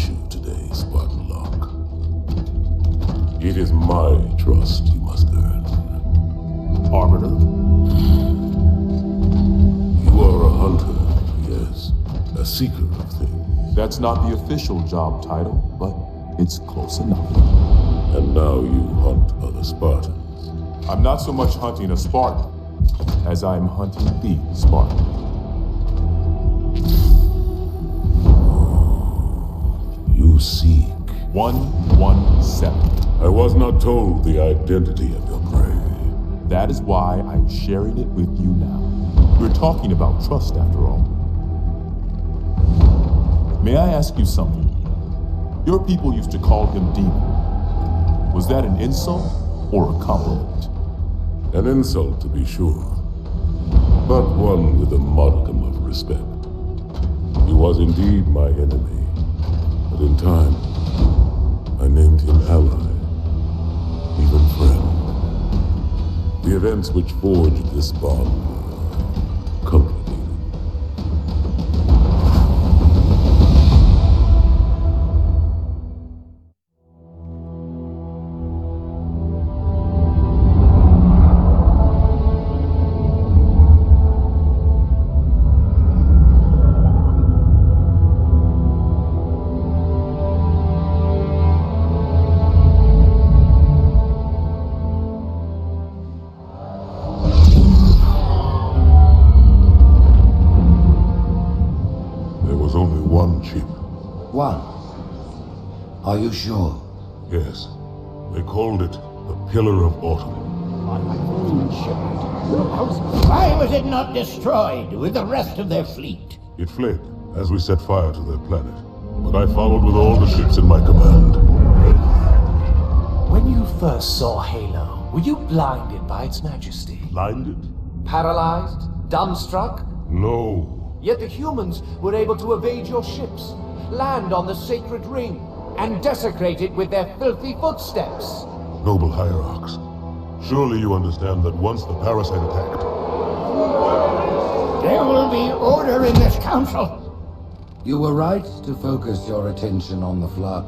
issue today, Spartan Locke. It is my trust you must earn. Arbiter? You are a hunter, yes. A seeker of things. That's not the official job title, but it's close enough. And now you hunt other Spartans. I'm not so much hunting a Spartan as I'm hunting the Spartan. You seek. 117. I was not told the identity of your prey. That is why I'm sharing it with you now. We're talking about trust after all. May I ask you something? Your people used to call him Demon. Was that an insult or a compliment? An insult, to be sure, but one with a modicum of respect. He was indeed my enemy, but in time, I named him ally, even friend. The events which forged this bond were complicated. One. Are you sure? Yes. They called it the Pillar of Autumn. Why was it not destroyed with the rest of their fleet? It fled as we set fire to their planet. But I followed with all the ships in my command. When you first saw Halo, were you blinded by its majesty? Blinded? Paralyzed? Dumbstruck? No. Yet the humans were able to evade your ships, land on the sacred ring, and desecrate it with their filthy footsteps. Noble hierarchs, surely you understand that once the parasite attacked... There will be order in this council. You were right to focus your attention on the Flood.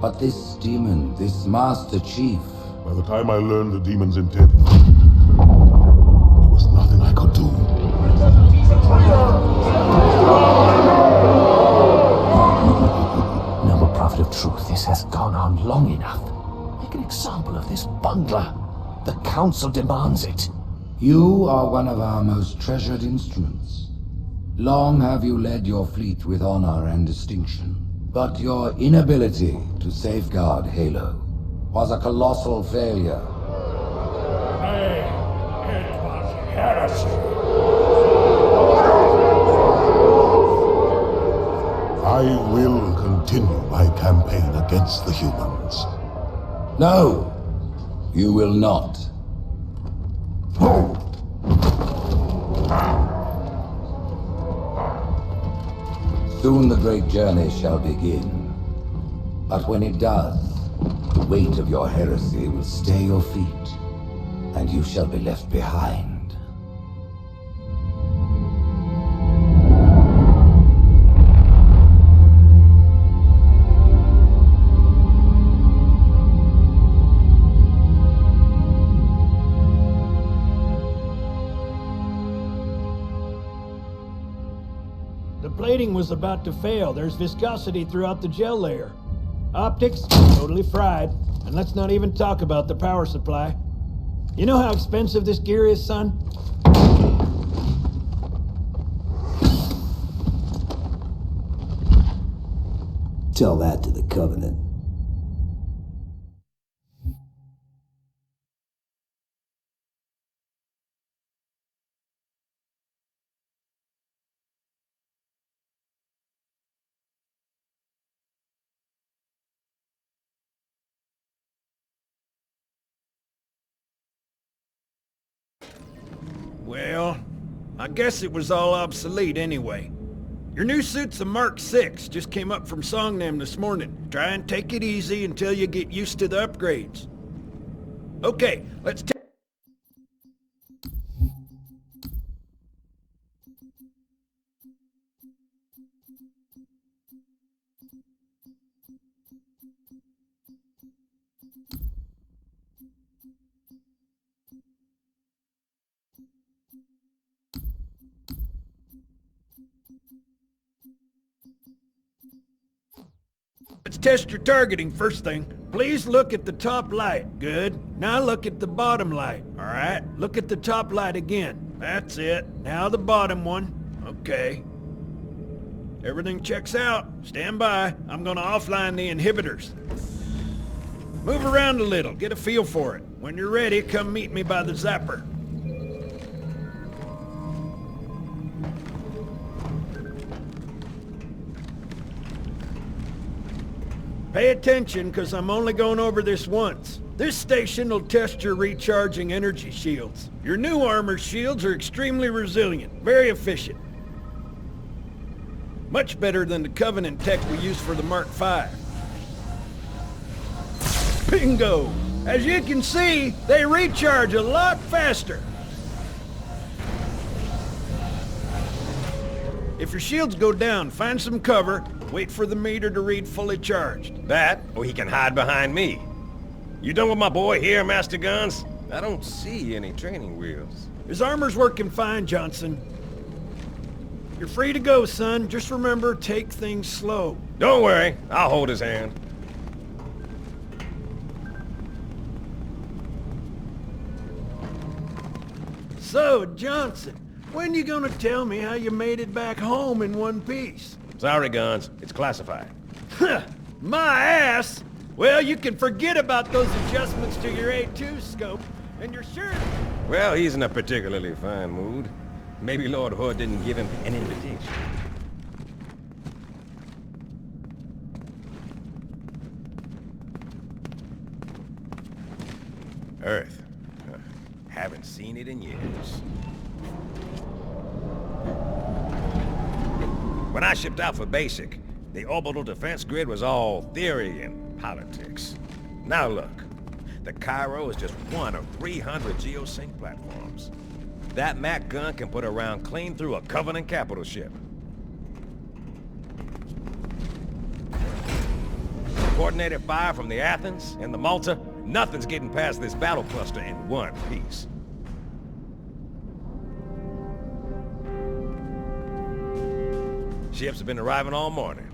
But this demon, this Master Chief... By the time I learned the demon's intent, there was nothing I could do. Noble prophet of truth, this has gone on long enough. Make an example of this bungler. The council demands it. You are one of our most treasured instruments. Long have you led your fleet with honor and distinction. But your inability to safeguard Halo was a colossal failure. It was heresy. I will continue my campaign against the humans. No, you will not. Soon the great journey shall begin. But when it does, the weight of your heresy will stay your feet, and you shall be left behind. The plating was about to fail. There's viscosity throughout the gel layer. Optics, totally fried. And let's not even talk about the power supply. You know how expensive this gear is, son? Tell that to the Covenant. Well, I guess it was all obsolete anyway. Your new suit's a Mark 6, just came up from Songnam this morning. Try and take it easy until you get used to the upgrades. Okay, let's take... Let's test your targeting first thing. Please look at the top light. Good. Now look at the bottom light. All right? Look at the top light again. That's it. Now the bottom one. Okay. Everything checks out. Stand by. I'm gonna offline the inhibitors. Move around a little. Get a feel for it. When you're ready, come meet me by the zapper. Pay attention, because I'm only going over this once. This station will test your recharging energy shields. Your new armor shields are extremely resilient, very efficient. Much better than the Covenant tech we use for the Mark V. Bingo! As you can see, they recharge a lot faster. If your shields go down, find some cover. Wait for the meter to read fully charged. That, or he can hide behind me. You done with my boy here, Master Guns? I don't see any training wheels. His armor's working fine, Johnson. You're free to go, son. Just remember, take things slow. Don't worry, I'll hold his hand. So, Johnson, when you gonna tell me how you made it back home in one piece? Sorry, Guns. It's classified. My ass! Well, you can forget about those adjustments to your A2 scope, and you're sure... Well, he's in a particularly fine mood. Maybe Lord Hood didn't give him an invitation. Earth. Haven't seen it in years. When I shipped out for basic, the orbital defense grid was all theory and politics. Now look, the Cairo is just one of 300 geosync platforms. That Mac gun can put a round clean through a Covenant capital ship. Coordinated fire from the Athens and the Malta, nothing's getting past this battle cluster in one piece. Ships have been arriving all morning.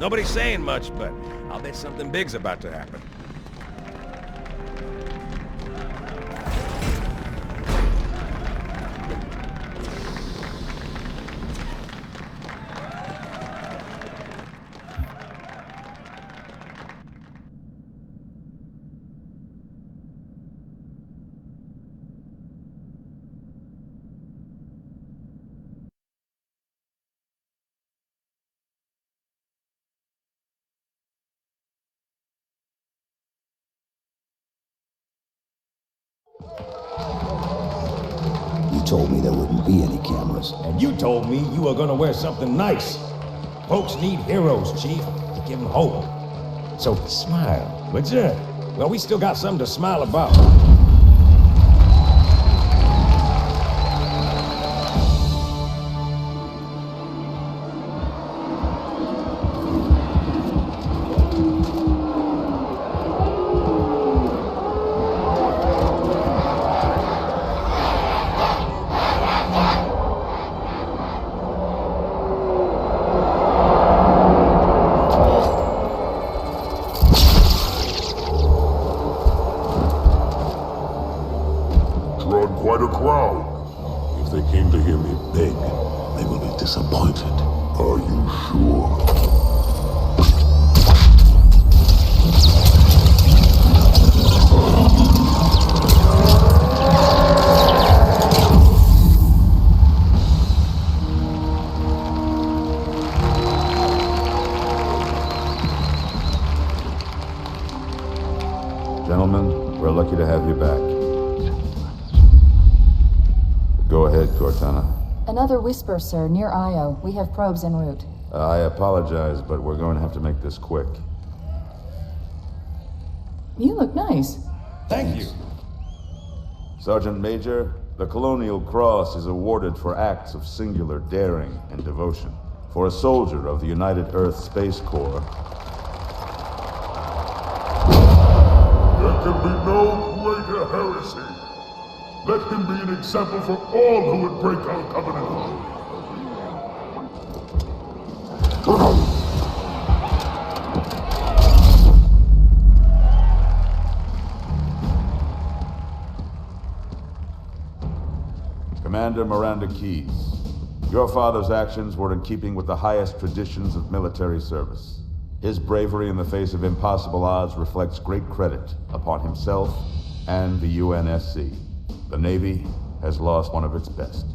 Nobody's saying much, but I'll bet something big's about to happen. You told me there wouldn't be any cameras. And you told me you were gonna wear something nice. Folks need heroes, Chief, to give them hope. So smile, would ya? Well, we still got something to smile about. Quite a crowd. If they came to hear me beg, they will be disappointed. Are you sure? Gentlemen, we're lucky to have you back. Go ahead, Cortana. Another whisper, sir, near Io. We have probes en route. I apologize, but we're going to have to make this quick. You look nice. Thank you. Sergeant Major, the Colonial Cross is awarded for acts of singular daring and devotion. For a soldier of the United Earth Space Corps. There can be no greater heresy. Let him be an example for all who would break our covenant. Commander Miranda Keyes. Your father's actions were in keeping with the highest traditions of military service. His bravery in the face of impossible odds reflects great credit upon himself and the UNSC. The Navy has lost one of its best.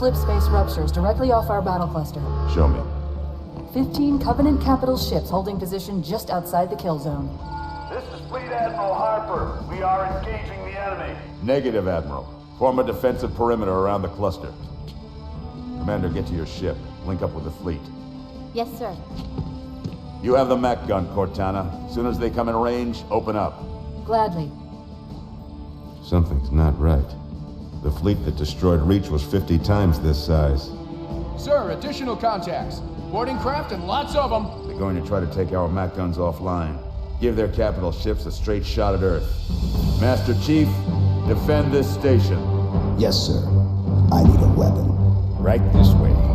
Slip space ruptures directly off our battle cluster. Show me. 15 Covenant capital ships holding position just outside the kill zone. This is Fleet Admiral Harper. We are engaging the enemy. Negative, Admiral. Form a defensive perimeter around the cluster. Commander, get to your ship. Link up with the fleet. Yes, sir. You have the Mac gun, Cortana. As soon as they come in range, open up. Gladly. Something's not right. The fleet that destroyed Reach was 50 times this size. Sir, additional contacts. Boarding craft and lots of them. They're going to try to take our Mac guns offline. Give their capital ships a straight shot at Earth. Master Chief, defend this station. Yes, sir. I need a weapon. Right this way.